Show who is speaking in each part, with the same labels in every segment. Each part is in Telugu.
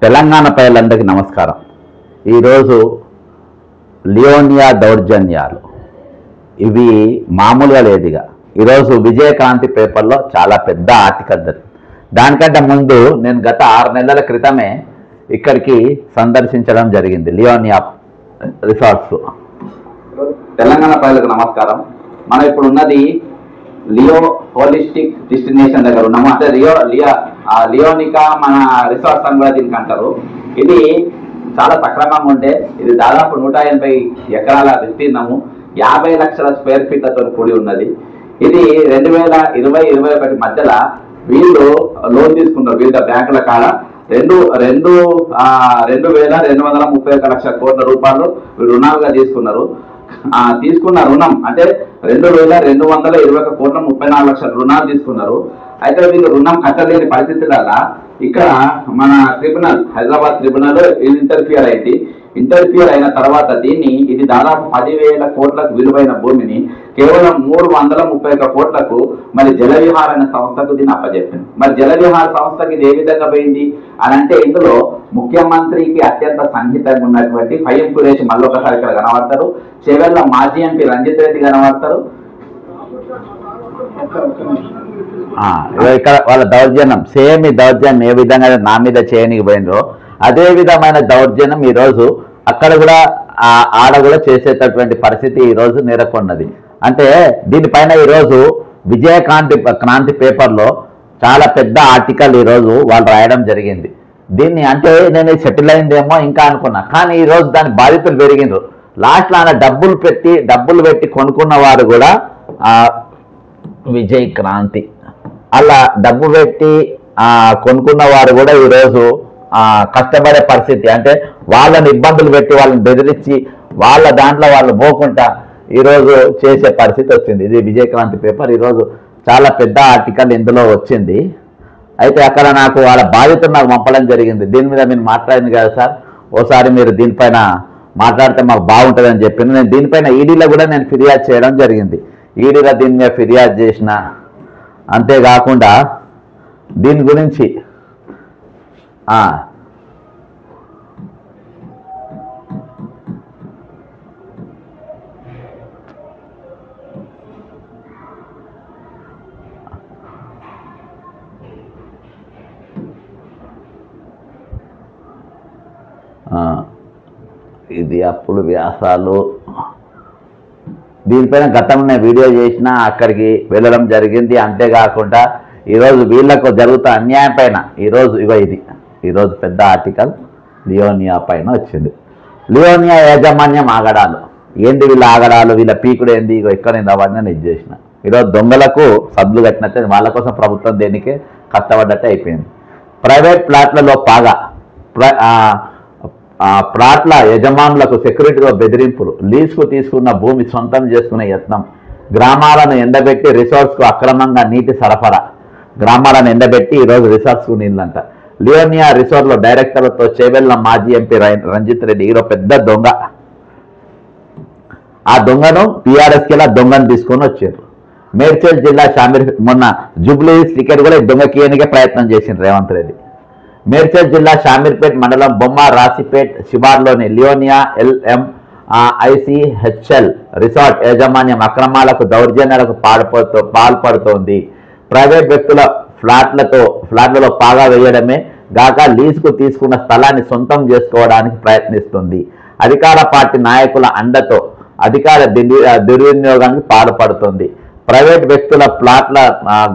Speaker 1: తెలంగాణ ప్రజలందరికీ నమస్కారం. ఈరోజు లియోనియా దౌర్జన్యాలు ఇవి మామూలుగా లేదుగా. ఈరోజు విజయకాంతి పేపర్లో చాలా పెద్ద ఆర్టికల్ జరిగింది. దానికంటే ముందు నేను గత 6 నెలల క్రితమే ఇక్కడికి సందర్శించడం జరిగింది, లియోనియా రిసార్ట్స్. తెలంగాణ ప్రజలకు నమస్కారం. మనం ఇప్పుడు ఉన్నది లియో హోలిస్టిక్ డెస్టినేషన్ దగ్గర ఉన్నాము. అంటే లియోనికా మన రిసార్ట్స్ అని కూడా దీనికి అంటారు. ఇది చాలా సక్రమంగా ఉంటే ఇది దాదాపు 180 ఎకరాల విస్తీర్ణము, 50 లక్షల స్క్వేర్ ఫీట్లతో కూడి ఉన్నది. ఇది 2020-21 మధ్యలో వీళ్ళు లోన్ తీసుకున్నారు. వివిధ బ్యాంకుల కాడ 2,231 లక్షల కోట్ల రూపాయలు రుణాలుగా తీసుకున్నారు. తీసుకున్న రుణం అంటే 2,221 కోట్ల 34 లక్షల రుణాలు తీసుకున్నారు. అయితే వీళ్ళు రుణం కట్టలేని పరిస్థితులలో ఇక్కడ మన ట్రిబ్యునల్, హైదరాబాద్ ట్రిబ్యునల్ ఇంటర్ఫియర్ అయిన తర్వాత ఇది దాదాపు 10,000 కోట్లకు విలువైన భూమిని కేవలం 331 కోట్లకు మరి జలవిహార అనే సంస్థకు దీన్ని అప్పచెప్పింది. మరి జలవిహార సంస్థకి ఇది ఏ విధంగా పోయింది అని అంటే, ఇందులో ముఖ్యమంత్రికి అత్యంత సన్నిహితంగా ఉన్నటువంటి ఫయం కురేష్ మళ్ళొకసారి ఇక్కడ కనబడతారు, చెవెళ్ళ మాజీ ఎంపీ రంజిత్ రెడ్డి కనబడతారు. ఇక్కడ వాళ్ళ దౌర్జన్యం సేమ్, ఈ దౌర్జన్యం ఏ విధంగా నా మీద చేయనికి పోయిందో అదే విధమైన దౌర్జన్యం ఈరోజు అక్కడ కూడా ఆడ కూడా చేసేటటువంటి పరిస్థితి ఈరోజు నెలకొన్నది. అంటే దీనిపైన ఈరోజు క్రాంతి పేపర్లో చాలా పెద్ద ఆర్టికల్ ఈరోజు వాళ్ళు రాయడం జరిగింది. దీన్ని అంటే నేను సెటిల్ అయిందేమో ఇంకా అనుకున్నా, కానీ ఈరోజు దాని బాధితులు పెరిగినారు. లాస్ట్లో ఆయన డబ్బులు పెట్టి కొనుక్కున్న వారు కూడా విజయ్ క్రాంతి అలా డబ్బు పెట్టి కొనుక్కున్న వారు కూడా ఈరోజు కష్టపడే పరిస్థితి. అంటే వాళ్ళని ఇబ్బందులు పెట్టి వాళ్ళని బెదిరించి వాళ్ళ దాంట్లో వాళ్ళు పోకుండా ఈరోజు చేసే పరిస్థితి వచ్చింది. ఇది విజయక్రాంతి పేపర్ ఈరోజు చాలా పెద్ద ఆర్టికల్ ఇందులో వచ్చింది. అయితే అక్కడ నాకు వాళ్ళ బాధ్యతను నాకు పంపడం జరిగింది. దీని మీద మీరు మాట్లాడింది కదా సార్, ఓసారి మీరు దీనిపైన మాట్లాడితే మాకు బాగుంటుందని చెప్పింది. నేను దీనిపైన ఈడీలో కూడా నేను ఫిర్యాదు చేయడం జరిగింది. ఈడీలో దీని మీద ఫిర్యాదు చేసిన, అంతేకాకుండా దీని గురించి ఇది అప్పుడు వ్యాసాలు దీనిపైన గతంలో వీడియో చేసిన, అక్కడికి వెళ్ళడం జరిగింది. అంతేకాకుండా ఈరోజు వీళ్ళకు జరుగుతున్న అన్యాయం పైన ఈరోజు పెద్ద ఆర్టికల్ లియోనియా పైన వచ్చింది. లియోనియా యాజమాన్యం ఆగడాలు ఏంది, వీళ్ళ ఆగడాలు, వీళ్ళ పీకుడు ఏంది, ఇక్కడ అవన్నీ నేను చేసిన. ఈరోజు దొంగలకు సద్దులు కట్టినట్టే వాళ్ళ కోసం ప్రభుత్వం దేనికే కష్టపడ్డట్టే అయిపోయింది. ప్రైవేట్ ప్లాట్లలో ప్లాట్ల యజమానులకు సెక్యూరిటీగా బెదిరింపులు, లీజుకు తీసుకున్న భూమి సొంతం చేసుకునే యత్నం, గ్రామాలను ఎండబెట్టి రిసార్ట్స్కు అక్రమంగా నీటి సరఫరా, గ్రామాలను ఎండబెట్టి ఈరోజు రిసార్ట్స్కు నీళ్ళంట. లియోనియా రిసార్ట్లో డైరెక్టర్లతో చెవెళ్ళ మాజీ ఎంపీ రంజిత్ రెడ్డి ఈరోజు పెద్ద దొంగ. ఆ దొంగను టీఆర్ఎస్కి దొంగను తీసుకొని వచ్చారు. మేడ్చల్ జిల్లా మొన్న జూబ్లీ టికెట్ కూడా దొంగకీయనికే ప్రయత్నం చేసింది రేవంత్ రెడ్డి. మేడ్చల్ జిల్లా షామీర్పేట్ మండలం బొమ్మ రాసిపేట్ శివార్లోని లియోనియా LMICHL రిసార్ట్ యాజమాన్యం అక్రమాలకు, దౌర్జన్యాలకు పాల్పడుతోంది. ప్రైవేట్ వ్యక్తుల ఫ్లాట్లలో పాగా వేయడమే గాక లీజుకు తీసుకున్న స్థలాన్ని సొంతం చేసుకోవడానికి ప్రయత్నిస్తుంది. అధికార పార్టీ నాయకుల అండతో అధికార దుర్వినియోగానికి పాల్పడుతుంది. ప్రైవేట్ వ్యక్తుల ప్లాట్ల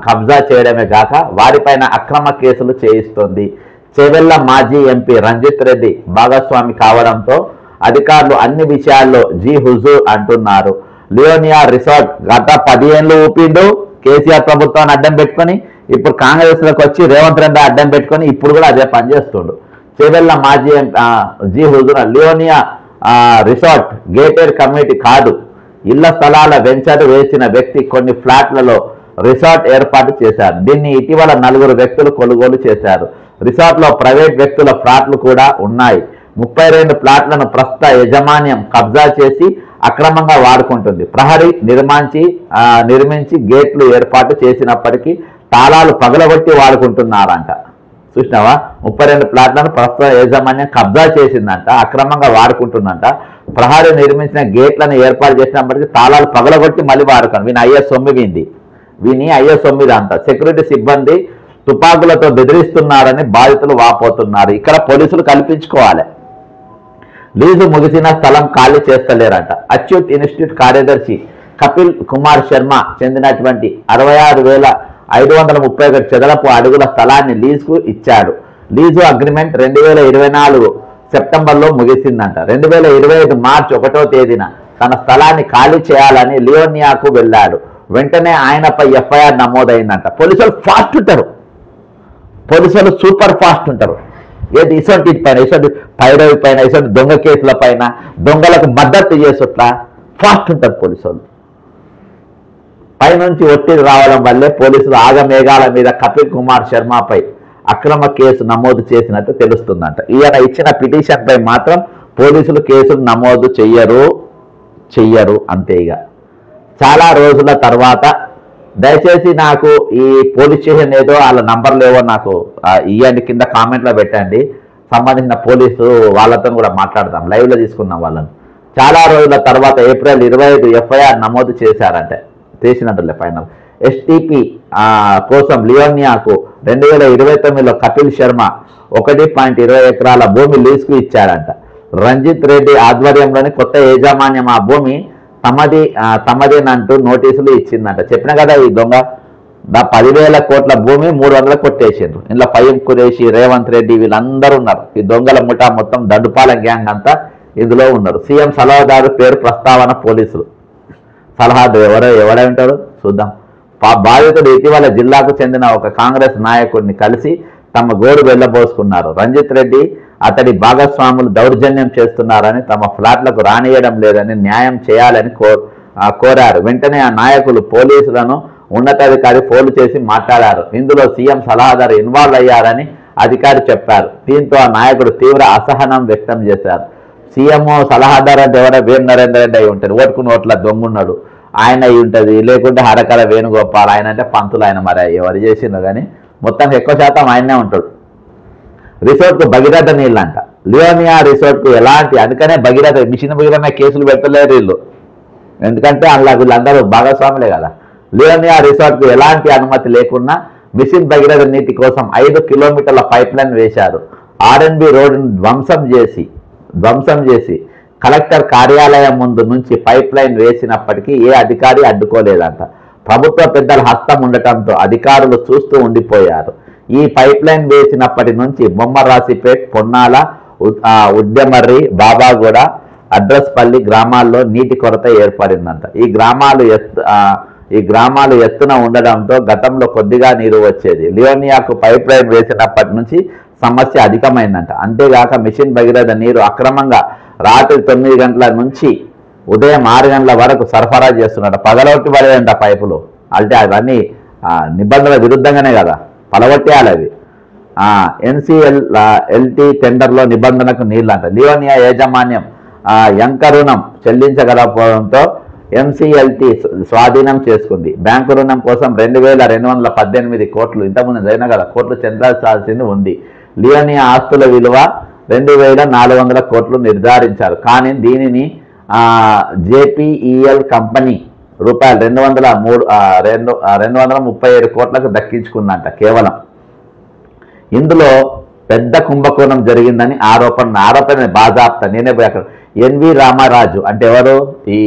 Speaker 1: కబ్జా చేయడమే గాక వారిపైన అక్రమ కేసులు చేయిస్తోంది. చెవెళ్ళ మాజీ ఎంపీ రంజిత్ రెడ్డి భాగస్వామి కావడంతో అధికారులు అన్ని విషయాల్లో హుజూర్ అంటున్నారు. లియోనియా రిసార్ట్ గత 10 ఏళ్ళు ఊపిండు కేసీఆర్ ప్రభుత్వాన్ని అడ్డం పెట్టుకొని, ఇప్పుడు కాంగ్రెస్లోకి వచ్చి రేవంత్ రెడ్డి అడ్డం పెట్టుకొని ఇప్పుడు కూడా అదే పనిచేస్తుండు. చెవెళ్ళ మాజీ Huzur Leonia resort gated community కాదు, ఇళ్ల స్థలాల వెంచర్ వేసిన వ్యక్తి కొన్ని ఫ్లాట్లలో రిసార్ట్ ఏర్పాటు చేశారు. దీన్ని ఇటీవల 4 వ్యక్తులు కొనుగోలు చేశారు. రిసార్ట్లో ప్రైవేట్ వ్యక్తుల ఫ్లాట్లు కూడా ఉన్నాయి. 32 ప్లాట్లను ప్రస్తుత యాజమాన్యం కబ్జా చేసి అక్రమంగా వాడుకుంటుంది. ప్రహరీ నిర్మించి గేట్లు ఏర్పాటు చేసినప్పటికీ తాళాలు పగలగొట్టి వాడుకుంటున్నారంట. చూసినావా 32 ప్లాట్లను ప్రస్తుత యాజమాన్యం కబ్జా చేసిందంట, అక్రమంగా వాడుకుంటుందంట. ప్రహారీ నిర్మించిన గేట్లను ఏర్పాటు చేసినప్పటికీ తాళాలు పగలగొట్టి మళ్ళీ వాడుకోండి. వీని ఐఎస్ 9 అంట. సెక్యూరిటీ సిబ్బంది తుపాకులతో బెదిరిస్తున్నారని బాధితులు వాపోతున్నారు. ఇక్కడ పోలీసులు కల్పించుకోవాలి. లీజు ముగిసిన స్థలం ఖాళీ చేస్తలేరంట. అచ్యుత్ ఇన్స్టిట్యూట్ కార్యదర్శి కపిల్ కుమార్ శర్మ చెందినటువంటి 66,531 చదరపు అడుగుల స్థలాన్ని లీజుకు ఇచ్చాడు. లీజు అగ్రిమెంట్ 2024 సెప్టెంబర్లో ముగిసిందంట. 2025 మార్చి 1వ తేదీన తన స్థలాన్ని ఖాళీ చేయాలని లియోనియాకు వెళ్ళాడు. వెంటనే ఆయనపై ఎఫ్ఐఆర్ నమోదైందంట. పోలీసులు ఫాస్ట్ ఉంటారు, పోలీసులు సూపర్ ఫాస్ట్ ఉంటారు. ఏది ఇసొంటి పైన, ఇసొంటి పైరవి పైన, ఇసొంటి దొంగ కేసుల పైన, దొంగలకు మద్దతు చేసేట్లా ఫాస్ట్ ఉంటారు పోలీసులు. పైనుంచి ఒత్తిడి రావడం వల్లే పోలీసులు ఆగమేఘాల మీద కపిల్ కుమార్ శర్మపై అక్రమ కేసు నమోదు చేసినట్టు తెలుస్తుందంట. ఈయన ఇచ్చిన పిటిషన్పై మాత్రం పోలీసులు కేసులు నమోదు చెయ్యరు అంతే. ఇక చాలా రోజుల తర్వాత దయచేసి నాకు ఈ పోలీస్ స్టేషన్ ఏదో వాళ్ళ నంబర్లు ఏవో నాకు ఇవ్వండి, కింద కామెంట్లో పెట్టండి. సంబంధించిన పోలీసు వాళ్ళతో కూడా మాట్లాడదాం, లైవ్లో తీసుకున్నాం వాళ్ళని. చాలా రోజుల తర్వాత ఏప్రిల్ 25 ఎఫ్ఐఆర్ నమోదు చేసినట్లే ఫైనల్. ఎస్టీపీ కోసం లియోనియాకు 2029లో కపిల్ శర్మ 1.20 ఎకరాల భూమి లీజుకు ఇచ్చాడంట. రంజిత్ రెడ్డి ఆధ్వర్యంలోని కొత్త యాజమాన్యం ఆ భూమి తమదేనంటూ నోటీసులు ఇచ్చిందంట. చెప్పిన కదా ఈ దొంగ 10,000 కోట్ల భూమి 300 కొట్టేసిండ్రు. ఇందులో ఫయం కురేషి, రేవంత్ రెడ్డి వీళ్ళందరూ ఉన్నారు. ఈ దొంగల ముఠా మొత్తం దండుపాలెం గ్యాంగ్ అంతా ఇందులో ఉన్నారు. సీఎం సలహాదారు పేరు ప్రస్తావన పోలీసులు. సలహాదారు ఎవరై ఉంటారు చూద్దాం. బాధితుడు ఇటీవల జిల్లాకు చెందిన ఒక కాంగ్రెస్ నాయకుడిని కలిసి తమ గోడు వెళ్ళబోసుకున్నారు. రంజిత్ రెడ్డి అతడి భాగస్వాములు దౌర్జన్యం చేస్తున్నారని, తమ ఫ్లాట్లకు రానియడం లేదని, న్యాయం చేయాలని కోరారు. వెంటనే ఆ నాయకులు పోలీసులను ఉన్నతాధికారి ఫోన్లు చేసి మాట్లాడారు. ఇందులో సీఎం సలహాదారు ఇన్వాల్వ్ అయ్యారని అధికారి చెప్పారు. దీంతో ఆ నాయకుడు తీవ్ర అసహనం వ్యక్తం చేశారు. సీఎం సలహాదారు అంటే ఎవరైనా వీర నరేందర్ రెడ్డి అయి ఉంటారు, ఓటుకుని ఓట్ల దొంగున్నాడు ఆయన అయి ఉంటుంది, లేకుంటే హరకర వేణుగోపాల్ ఆయన అంటే పంతులు. ఆయన మరి ఎవరు చేసిందో కానీ మొత్తానికి ఎక్కువ శాతం ఆయనే ఉంటాడు. రిసార్ట్కు భగీరథ నీళ్ళంట. లియోనియా రిసార్ట్కు ఎలాంటి, అందుకనే మిషన్ భగీరథ కేసులు పెట్టలేరు వీళ్ళు, ఎందుకంటే అందులో వీళ్ళందరూ భాగస్వాములే కదా. లియోనియా రిసార్ట్కు ఎలాంటి అనుమతి లేకున్నా మిషన్ భగీరథ నీటి కోసం 5 కిలోమీటర్ల పైప్ లైన్ వేశారు. ఆర్ఎన్బి రోడ్డును ధ్వంసం చేసి కలెక్టర్ కార్యాలయం ముందు నుంచి పైప్ లైన్ వేసినప్పటికీ ఏ అధికారి అడ్డుకోలేదంట. ప్రభుత్వ పెద్దల హస్తం ఉండటంతో అధికారులు చూస్తూ ఉండిపోయారు. ఈ పైప్ లైన్ వేసినప్పటి నుంచి బొమ్మరాసిపేట్, పొన్నాల, ఉద్దెమర్రి, బాబాగూడ, అడ్రస్పల్లి గ్రామాల్లో నీటి కొరత ఏర్పడిందంట. ఈ గ్రామాలు ఎత్తున ఉండడంతో గతంలో కొద్దిగా నీరు వచ్చేది. లియోనియాకు పైప్ లైన్ వేసినప్పటి నుంచి సమస్య అధికమైందంట. అంతేగాక మిషన్ భగీరథ నీరు అక్రమంగా రాత్రి 9 గంటల నుంచి ఉదయం 6 గంటల వరకు సరఫరా చేస్తున్నట్ట. పగలొట్టి పడేదంట పైపులు. అంటే అవన్నీ నిబంధనల విరుద్ధంగానే కదా, పలగొట్టేయాలి అవి. ఎన్సీఎల్టీ టెండర్లో నిబంధనకు నీళ్ళంట. లియోనియా యాజమాన్యం యంక రుణం చెల్లించగలపోవడంతో ఎంసీఎల్టీ స్వాధీనం చేసుకుంది. బ్యాంకు రుణం కోసం 2,218 కోట్లు, ఇంతకుముందు అయినా కదా కోట్లు చెల్లించాల్సింది ఉంది. లియోనియా ఆస్తుల విలువ 2,400 కోట్లు నిర్ధారించారు. కానీ దీనిని జేపీఈఎల్ కంపెనీ రూపాయలు 237 కోట్లకు దక్కించుకుందంట కేవలం. ఇందులో పెద్ద కుంభకోణం జరిగిందని ఆరోపణ బాజాప్తా. నేనే పోయి అక్కడ ఎన్వి రామరాజు అంటే ఎవరు, ఈ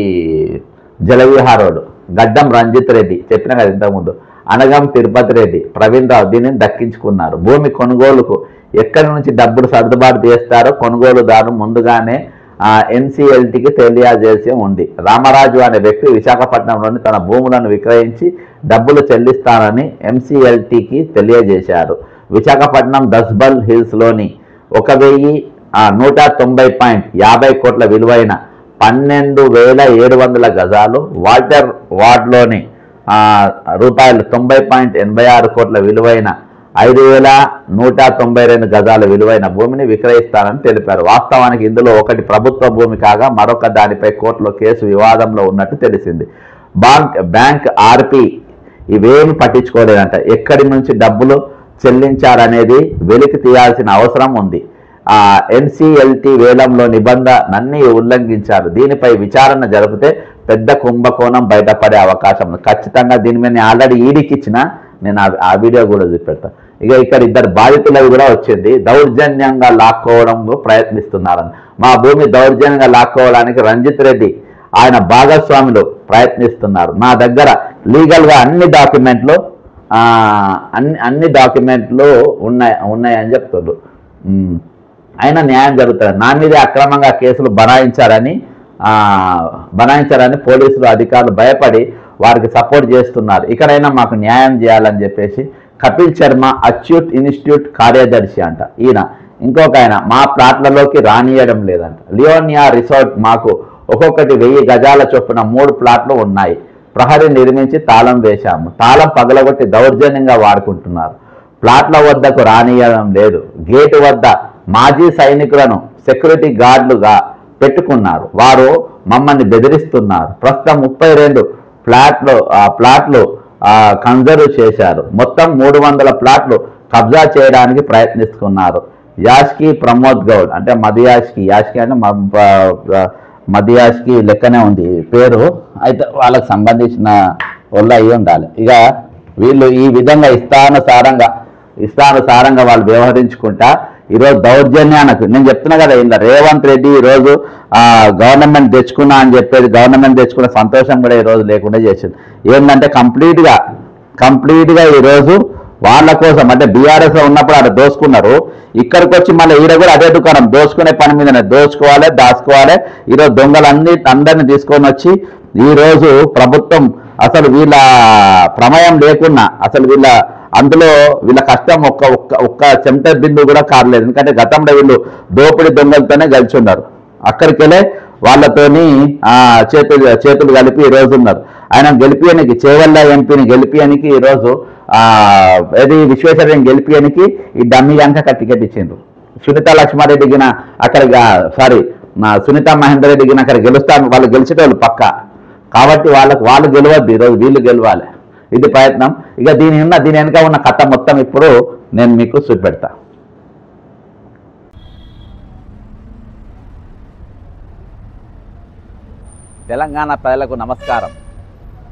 Speaker 1: జలవిహారోడు, గడ్డం రంజిత్ రెడ్డి చెప్పిన కదా ఇంతకుముందు, అనగం తిరుపతి రెడ్డి, ప్రవీణ్ రావు దీనిని దక్కించుకున్నారు. భూమి కొనుగోలుకు ఎక్కడి నుంచి డబ్బులు సర్దుబాటు చేస్తారో కొనుగోలుదారు ముందుగానే ఎన్సీఎల్టీకి తెలియజేసి ఉంది. రామరాజు అనే వ్యక్తి విశాఖపట్నంలోని తన భూములను విక్రయించి డబ్బులు చెల్లిస్తానని ఎంసీఎల్టీకి తెలియజేశారు. విశాఖపట్నం దస్బల్ హిల్స్లోని 1,190.50 కోట్ల విలువైన 12,700 గజాలు, వాల్టర్ వార్డ్లోని రూపాయలు 90.86 కోట్ల విలువైన 5,192 గజాల విలువైన భూమిని విక్రయిస్తానని తెలిపారు. వాస్తవానికి ఇందులో ఒకటి ప్రభుత్వ భూమి కాగా మరొక దానిపై కోర్టులో కేసు వివాదంలో ఉన్నట్టు తెలిసింది. బ్యాంక్ ఆర్పి ఇవేమి పట్టించుకోలేదంట. ఎక్కడి నుంచి డబ్బులు చెల్లించారనేది వెలికి తీయాల్సిన అవసరం ఉంది. NCLT వేలంలో నిబంధనన్ని ఉల్లంఘించారు. దీనిపై విచారణ జరిపితే పెద్ద కుంభకోణం బయటపడే అవకాశం ఉంది. ఖచ్చితంగా దీని మీద నేను ఆల్రెడీ ఈడీకి ఇచ్చిన, నేను ఆ వీడియో కూడా చూపెడతాను. ఇక్కడ ఇద్దరు బాధితులవి కూడా వచ్చింది. దౌర్జన్యంగా లాక్కోవడం ప్రయత్నిస్తున్నారని, మా భూమి దౌర్జన్యంగా లాక్కోవడానికి రంజిత్ రెడ్డి ఆయన భాగస్వాములు ప్రయత్నిస్తున్నారు. నా దగ్గర లీగల్గా అన్ని డాక్యుమెంట్లు ఉన్నాయని చెప్తున్నారు. అయినా న్యాయం జరుగుతుంది. నా మీదే అక్రమంగా కేసులు బనాయించారని పోలీసులు అధికారులు భయపడి వారికి సపోర్ట్ చేస్తున్నారు. ఇక్కడైనా మాకు న్యాయం చేయాలని చెప్పేసి కపిల్ శర్మ అచ్యూట్ ఇన్స్టిట్యూట్ కార్యదర్శి అంట ఈయన. ఇంకొక ఆయన మా ప్లాట్లలోకి రానియడం లేదంట. లియోనియా రిసార్ట్ మాకు ఒక్కొక్కటి 1000 గజాల చొప్పున 3 ప్లాట్లు ఉన్నాయి. ప్రహరీ నిర్మించి తాళం వేశాము. తాళం పగలగొట్టి దౌర్జన్యంగా వాడుకుంటున్నారు. ప్లాట్ల వద్దకు రానియడం లేదు. గేటు వద్ద మాజీ సైనికులను సెక్యూరిటీ గార్డులుగా పెట్టుకున్నారు. వారు మమ్మల్ని బెదిరిస్తున్నారు. ప్రస్తుతం 32 ప్లాట్లు కన్జర్వ్ చేశారు. మొత్తం 300 ప్లాట్లు కబ్జా చేయడానికి ప్రయత్నిస్తున్నారు. యాష్కి ప్రమోద్ గౌడ్ అంటే యాష్కి అంటే మధ్యాష్కి లెక్కనే ఉంది పేరు. అయితే వాళ్ళకి సంబంధించిన వాళ్ళు అయ్యి ఉండాలి. ఇక వీళ్ళు ఈ విధంగా ఇష్టానుసారంగా వాళ్ళు వ్యవహరించుకుంటా ఈరోజు దౌర్జన్యానికి నేను చెప్తున్నా కదా, ఇలా రేవంత్ రెడ్డి ఈరోజు గవర్నమెంట్ తెచ్చుకున్నా అని చెప్పేది, గవర్నమెంట్ తెచ్చుకున్న సంతోషం కూడా ఈరోజు లేకుండా చేసింది. ఏంటంటే కంప్లీట్గా ఈరోజు వాళ్ళ కోసం అంటే బీఆర్ఎస్లో ఉన్నప్పుడు అక్కడ దోసుకున్నారు. ఇక్కడికి వచ్చి మళ్ళీ ఈడ కూడా అదే దుకాణం దోసుకునే పని మీదనే దోచుకోవాలి, దాచుకోవాలి. ఈరోజు అందరినీ తీసుకొని వచ్చి ఈరోజు ప్రభుత్వం అసలు వీళ్ళ ప్రమేయం లేకున్నా అసలు అందులో వీళ్ళ కష్టం ఒక్క చెమట బిందు కూడా కారలేదు. ఎందుకంటే గతంలో వీళ్ళు దోపిడీ దొంగలతోనే గెలిచి ఉన్నారు. అక్కడికి వెళ్ళే వాళ్ళతోని చేతులు కలిపి ఈరోజు ఉన్నారు. ఆయన గెలిపియనికి చేవల్ల ఎంపీని గెలిపియనికి ఈరోజు విశ్వేశ్వరయ్యని గెలిపియనికి ఈ డమ్మీ కనుక టికెట్ ఇచ్చిండ్రు. సునీత లక్ష్మారెడ్డి గిన అక్కడ సునీత మహేందర్ రెడ్డి గిన అక్కడ గెలుస్తాను, వాళ్ళు గెలిచేటోళ్ళు పక్క. కాబట్టి వాళ్ళు గెలవద్దు, ఈరోజు వీళ్ళు గెలవాలి. ఇది ప్రయత్నం. ఇక దీని వెనుక ఉన్న కథ మొత్తం ఇప్పుడు నేను మీకు చూపెడతా.
Speaker 2: తెలంగాణ ప్రజలకు నమస్కారం.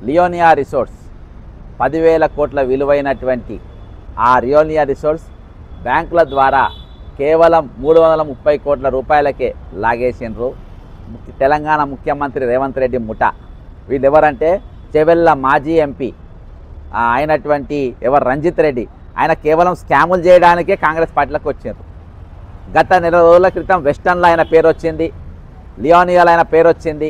Speaker 2: లియోనియా రిసార్ట్స్ 10,000 కోట్ల విలువైనటువంటి ఆ లియోనియా రిసార్ట్స్ బ్యాంకుల ద్వారా కేవలం 330 కోట్ల రూపాయలకే లాగేసిండ్రు తెలంగాణ ముఖ్యమంత్రి రేవంత్ రెడ్డి ముఠా. వీళ్ళు ఎవరంటే చెవెళ్ళ మాజీ ఎంపీ అయినటువంటి రంజిత్ రెడ్డి. ఆయన కేవలం స్కాములు చేయడానికే కాంగ్రెస్ పార్టీలకు వచ్చారు. గత నెల రోజుల క్రితం వెస్టర్న్లో ఆయన పేరు వచ్చింది, లియోనియాలో ఆయన పేరు వచ్చింది.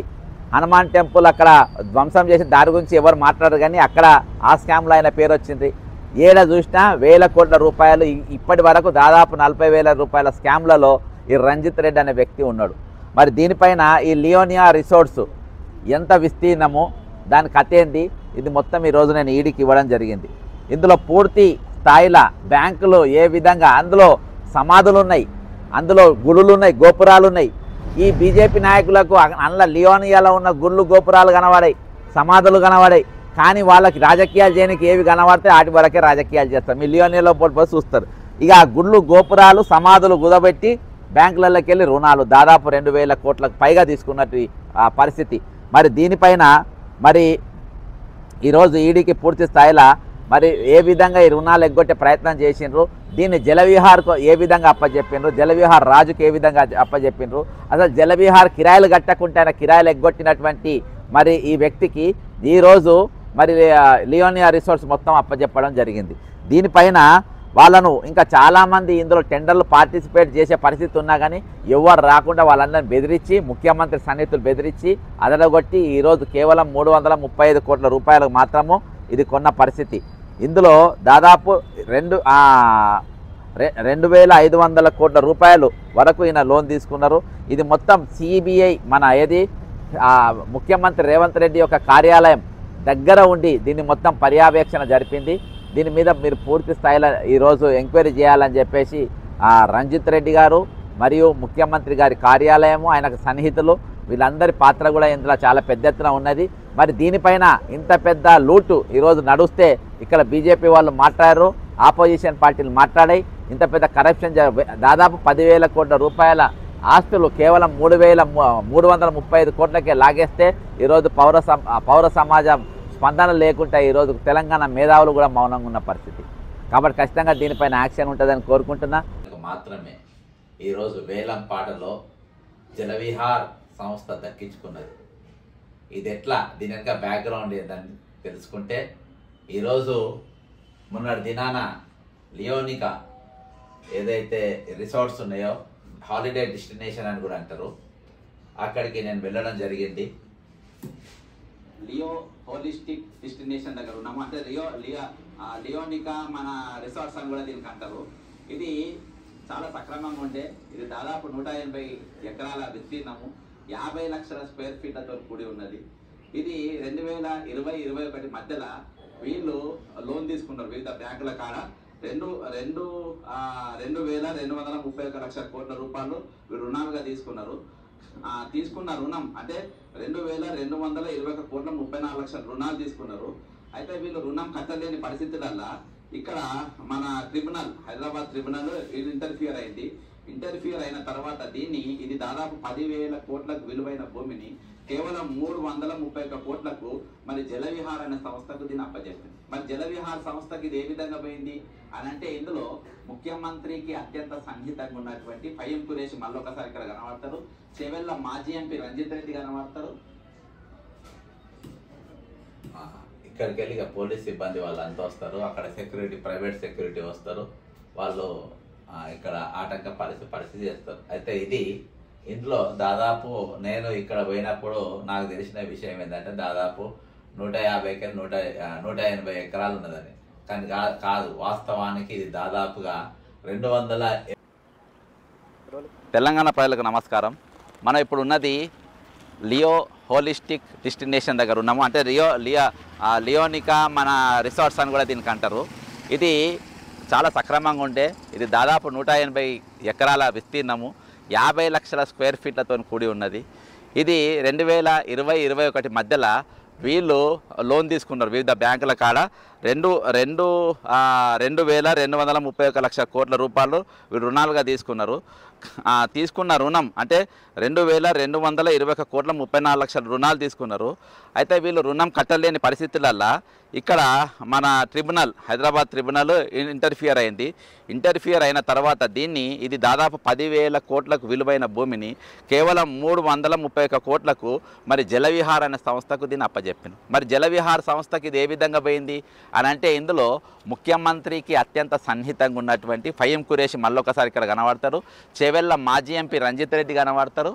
Speaker 2: హనుమాన్ టెంపుల్ అక్కడ ధ్వంసం చేసి దాని గురించి ఎవరు మాట్లాడరు, కానీ అక్కడ ఆ స్కామ్లో ఆయన పేరు వచ్చింది. ఏడ చూసినా 1000 కోట్ల రూపాయలు, ఇప్పటి వరకు దాదాపు 40,000 రూపాయల స్కామ్లలో ఈ రంజిత్ రెడ్డి అనే వ్యక్తి ఉన్నాడు. మరి దీనిపైన ఈ లియోనియా రిసార్ట్స్ ఎంత విస్తీర్ణము, దాని కథ ఏంది, ఇది మొత్తం ఈరోజు నేను ఈడీకి ఇవ్వడం జరిగింది. ఇందులో పూర్తి స్థాయిలో బ్యాంకులు ఏ విధంగా, అందులో సమాధులు ఉన్నాయి, అందులో గుడులు ఉన్నాయి, గోపురాలు ఉన్నాయి. ఈ బీజేపీ నాయకులకు అందులో లియోనియాలో ఉన్న గుళ్ళు గోపురాలు కనబడాయి, సమాధులు కనబడాయి. కానీ వాళ్ళకి రాజకీయాలు చేయడానికి ఏవి కనబడితే వాటి వరకే రాజకీయాలు చేస్తారు. మీ లియోనియాలో పోటీ చూస్తారు. ఇక ఆ గుళ్ళు గోపురాలు సమాధులు కుదబెట్టి బ్యాంకులలోకి వెళ్ళి రుణాలు దాదాపు 2,000 కోట్లకు పైగా తీసుకున్నట్టు పరిస్థితి. మరి దీనిపైన మరి ఈరోజు ఈడీకి పూర్తి స్థాయిలో మరి ఏ విధంగా ఈ రుణాలు ఎగ్గొట్టే ప్రయత్నం చేసిండ్రు, దీన్ని జలవిహార్కు ఏ విధంగా అప్పచెప్పిండ్రు, జలవిహార్ రాజుకు ఏ విధంగా అప్పచెప్పిండ్రు, అసలు జలవిహార్ కిరాయిలు కట్టకుంటే ఆయన కిరాయిలు ఎగ్గొట్టినటువంటి మరి ఈ వ్యక్తికి ఈరోజు మరి లియోనియా రిసార్ట్స్ మొత్తం అప్పచెప్పడం జరిగింది. దీనిపైన వాళ్ళను ఇంకా చాలామంది ఇందులో టెండర్లు పార్టిసిపేట్ చేసే పరిస్థితి ఉన్నా కానీ ఎవరు రాకుండా వాళ్ళందరినీ బెదిరించి, ముఖ్యమంత్రి సన్నిహితులు బెదిరించి అదలగొట్టి ఈరోజు కేవలం 335 కోట్ల రూపాయలకు మాత్రము ఇది కొన్న పరిస్థితి. ఇందులో దాదాపు 2,500 కోట్ల రూపాయలు వరకు ఈయన లోన్ తీసుకున్నారు. ఇది మొత్తం సిబిఐ మన ముఖ్యమంత్రి రేవంత్ రెడ్డి యొక్క కార్యాలయం దగ్గర ఉండి దీన్ని మొత్తం పర్యవేక్షణ జరిపింది. దీని మీద మీరు పూర్తి స్థాయిలో ఈరోజు ఎంక్వైరీ చేయాలని చెప్పేసి రంజిత్ రెడ్డి గారు మరియు ముఖ్యమంత్రి గారి కార్యాలయము, ఆయనకు సన్నిహితులు వీళ్ళందరి పాత్ర కూడా ఇందులో చాలా పెద్ద ఎత్తున ఉన్నది. మరి దీనిపైన ఇంత పెద్ద లూటు ఈరోజు నడుస్తే ఇక్కడ బీజేపీ వాళ్ళు మాట్లాడారు. ఆపోజిషన్ పార్టీలు మాట్లాడాయి. ఇంత పెద్ద కరప్షన్ దాదాపు 10,000 కోట్ల రూపాయల ఆస్తులు కేవలం 3,335 కోట్లకే లాగేస్తే ఈరోజు పౌర సమాజం స్పందన లేకుండా ఈరోజు తెలంగాణ మేధావులు కూడా మౌనంగా ఉన్న పరిస్థితి. కాబట్టి ఖచ్చితంగా దీనిపైన యాక్షన్ ఉంటుందని కోరుకుంటున్నా.
Speaker 1: మాత్రమే ఈరోజు వేలంపాటలో జలవిహార్ సంస్థ దక్కించుకున్నది. ఇది ఎట్లా, దీని వెనక బ్యాక్గ్రౌండ్ ఏందని తెలుసుకుంటే, ఈరోజు మొన్నటి దినాన లియోనికా ఏదైతే రిసార్ట్స్ ఉన్నాయో, హాలిడే డెస్టినేషన్ అని కూడా అంటారు, అక్కడికి నేను వెళ్ళడం జరిగింది.
Speaker 3: లియో హోలిస్టిక్ డెస్టినేషన్ దగ్గర ఉన్నాము. అంటే లియోనికా మన రిసార్ట్స్ అని కూడా దీనికి అంటారు. ఇది చాలా సక్రమంగా ఉండే, ఇది దాదాపు 180 ఎకరాల విస్తీర్ణము, 50 లక్షల స్క్వేర్ ఫీట్లతో కూడి ఉన్నది. ఇది 2020-21 మధ్యలో వీళ్ళు లోన్ తీసుకున్నారు వివిధ బ్యాంకుల కాడ. 2,231 లక్షల కోట్ల రూపాయలు వీళ్ళు రుణాలుగా తీసుకున్నారు. తీసుకున్న రుణం అంటే 2,221 కోట్ల 34 లక్షల రుణాలు తీసుకున్నారు. అయితే వీళ్ళు రుణం కట్టలేని పరిస్థితులల్లా ఇక్కడ మన ట్రిబ్యునల్, హైదరాబాద్ ట్రిబ్యునల్ ఇంటర్ఫియర్ అయింది. ఇంటర్ఫియర్ అయిన తర్వాత ఇది దాదాపు 10,000 కోట్లకు విలువైన భూమిని కేవలం 331 కోట్లకు మరి జలవిహార్ అనే సంస్థకు దీన్ని అప్పచెప్పింది. మరి జలవిహార్ సంస్థకి ఇది ఏ విధంగా పోయింది అని అంటే, ఇందులో ముఖ్యమంత్రికి అత్యంత సన్నిహితంగా ఉన్నటువంటి ఫహీం ఖురేషి మళ్ళొకసారి ఇక్కడ కనబడతారు, చెవెళ్ళ మాజీ ఎంపీ రంజిత్ రెడ్డి కనబడతారు.
Speaker 1: ఇక్కడికి వెళ్ళి పోలీస్ సిబ్బంది వాళ్ళంతా వస్తారు, అక్కడ సెక్యూరిటీ, ప్రైవేట్ సెక్యూరిటీ వస్తారు, వాళ్ళు ఇక్కడ ఆటంక పరిస్థితి చేస్తారు. అయితే ఇందులో దాదాపు నేను ఇక్కడ పోయినప్పుడు నాకు తెలిసిన విషయం ఏంటంటే, దాదాపు 180 ఎకరాలు ఉన్నదని. కానీ కాదు, వాస్తవానికి ఇది దాదాపుగా 200.
Speaker 2: తెలంగాణ ప్రజలకు నమస్కారం. మనం ఇప్పుడు ఉన్నది లియో హోలిస్టిక్ డెస్టినేషన్ దగ్గర ఉన్నాము. అంటే లియోనికా మన రిసార్ట్స్ అని కూడా దీనికి అంటారు. ఇది చాలా సక్రమంగా ఉండే, ఇది దాదాపు 180 ఎకరాల విస్తీర్ణము, 50 లక్షల స్క్వేర్ ఫీట్లతో కూడి ఉన్నది. ఇది 2020-21 మధ్యలో వీళ్ళు లోన్ తీసుకున్నారు వివిధ బ్యాంకుల కాడ. 2,231 లక్షల కోట్ల రూపాయలు వీళ్ళు రుణాలుగా తీసుకున్నారు. తీసుకున్న రుణం అంటే 2,221 కోట్ల 34 లక్షల రుణాలు తీసుకున్నారు. అయితే వీళ్ళు రుణం కట్టలేని పరిస్థితులల్లా ఇక్కడ మన ట్రిబ్యునల్, హైదరాబాద్ ట్రిబ్యునల్ ఇంటర్ఫియర్ అయింది. ఇంటర్ఫియర్ అయిన తర్వాత ఇది దాదాపు 10,000 కోట్లకు విలువైన భూమిని కేవలం 331 కోట్లకు మరి జలవిహార్ అనే సంస్థకు దీన్ని అప్పచెప్పింది. మరి జలవిహార్ సంస్థకి ఇది ఏ విధంగా పోయింది అని అంటే, ఇందులో ముఖ్యమంత్రికి అత్యంత సన్నిహితంగా ఉన్నటువంటి ఫహీం ఖురేషి మళ్ళొకసారి ఇక్కడ కనబడతారు, చెవెళ్ళ మాజీ ఎంపీ రంజిత్ రెడ్డి కనబడతారు.